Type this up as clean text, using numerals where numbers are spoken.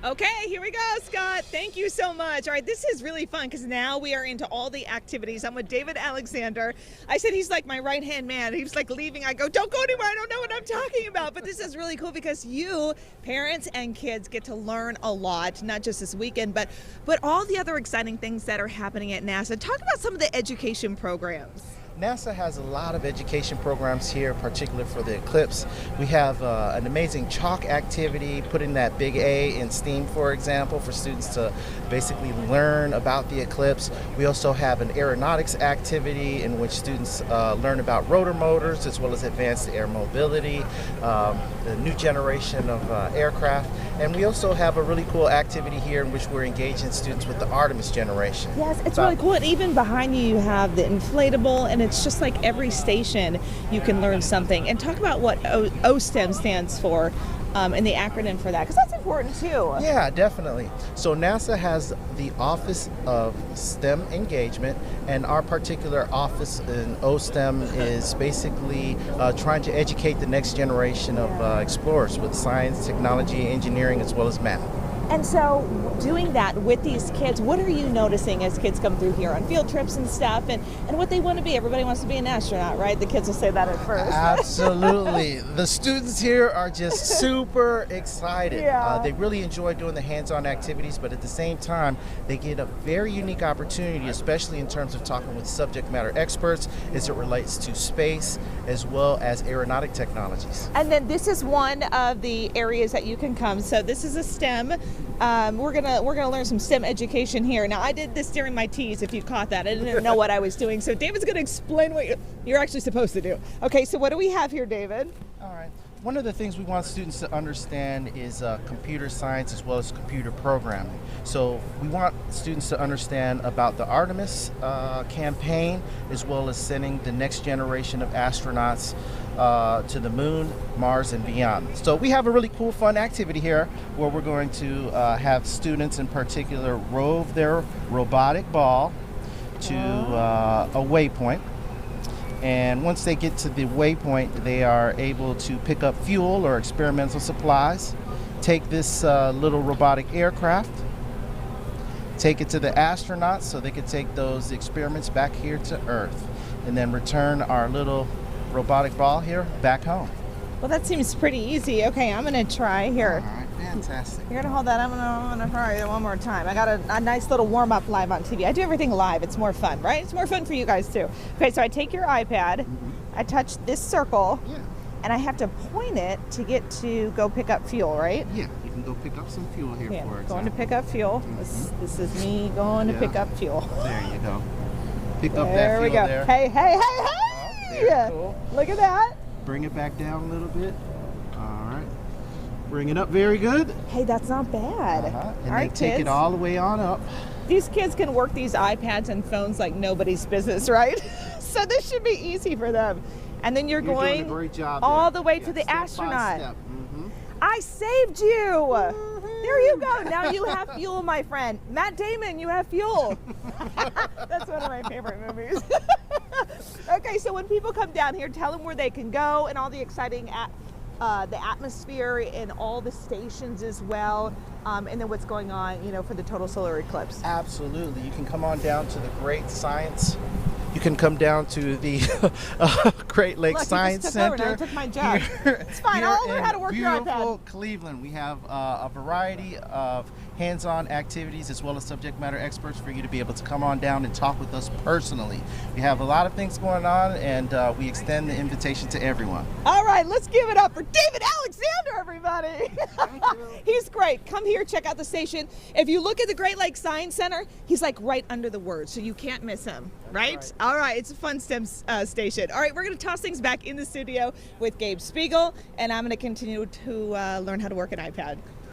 Okay, here we go, Scott. Thank you so much. All right, this is really fun because now we are into all the activities. I'm with David Alexander. I said he's like my right-hand man. He was like leaving. I go, don't go anywhere. I don't know what I'm talking about. But this is really cool because you, parents and kids, get to learn a lot, not just this weekend, but all the other exciting things that are happening at NASA. Talk about some of the education programs. NASA has a lot of education programs here, particularly for the eclipse. We have an amazing chalk activity, putting that big A in STEAM, for example, for students to basically learn about the eclipse. We also have an aeronautics activity in which students learn about rotor motors as well as advanced air mobility, the new generation of aircraft. And we also have a really cool activity here in which we're engaging students with the Artemis generation. Yes, it's really cool. And even behind you have the inflatable, and it's just like every station you can learn something. And talk about what OSTEM stands for and the acronym for that, because that's important too. Yeah, definitely. So NASA has the Office of STEM Engagement, and our particular office in OSTEM is basically trying to educate the next generation of explorers with science, technology, engineering, as well as math. And so doing that with these kids, what are you noticing as kids come through here on field trips and stuff, and what they want to be? Everybody wants to be an astronaut, right? The kids will say that at first. Absolutely. The students here are just super excited. Yeah. They really enjoy doing the hands-on activities, but at the same time, they get a very unique opportunity, especially in terms of talking with subject matter experts as it relates to space as well as aeronautic technologies. And then this is one of the areas that you can come. So this is a STEM. We're gonna learn some STEM education here. Now I did this during my tease, if you caught that. I didn't know what I was doing. So David's gonna explain what you're actually supposed to do. Okay, so what do we have here, David? All right. One of the things we want students to understand is computer science as well as computer programming. So we want students to understand about the Artemis campaign, as well as sending the next generation of astronauts to the moon, Mars, and beyond. So we have a really cool, fun activity here where we're going to have students in particular rove their robotic ball to a waypoint. And once they get to the waypoint, they are able to pick up fuel or experimental supplies, take this little robotic aircraft, take it to the astronauts so they can take those experiments back here to Earth, and then return our little robotic ball here back home. Well, that seems pretty easy. Okay, I'm gonna try here. All right, fantastic. You're gonna hold that. I'm gonna try it one more time. I got a nice little warm up live on TV. I do everything live. It's more fun, right? It's more fun for you guys too. Okay, so I take your iPad, I touch this circle, and I have to point it to get to go pick up fuel, right? Yeah, you can go pick up some fuel here for example. Going to pick up fuel. This is me going to pick up fuel. There you go. Pick up that fuel there. We go. There. Hey, hey, hey, hey! Very cool. Look at that. Bring it back down a little bit. All right. Bring it up. Very good. Hey, that's not bad. And all then right, take kids. it all the way on up. These kids can work these iPads and phones like nobody's business, right? So this should be easy for them. And then you're doing going a great job all there. the way to the Step by astronaut. step. I saved you. There you go. Now you have fuel, my friend. Matt Damon, you have fuel. That's one of my favorite movies. Okay, so when people come down here, tell them where they can go and all the exciting the atmosphere in all the stations as well, and then what's going on, for the total solar eclipse. Absolutely. You can come on down to the Great Science. You can come down to the Great Lakes Science Center. Now I took my job. It's fine. I'll learn how to work your iPad. Beautiful Cleveland. We have a variety of hands-on activities as well as subject matter experts for you to be able to come on down and talk with us personally. We have a lot of things going on, and we extend the invitation to everyone. All right, let's give it up for David Alexander, everybody. Thank you. He's great. Come here, check out the station. If you look at the Great Lakes Science Center, he's like right under the word, so you can't miss him, right? All right, it's a fun STEM station. All right, we're going to toss things back in the studio with Gabe Spiegel, and I'm going to continue to learn how to work an iPad.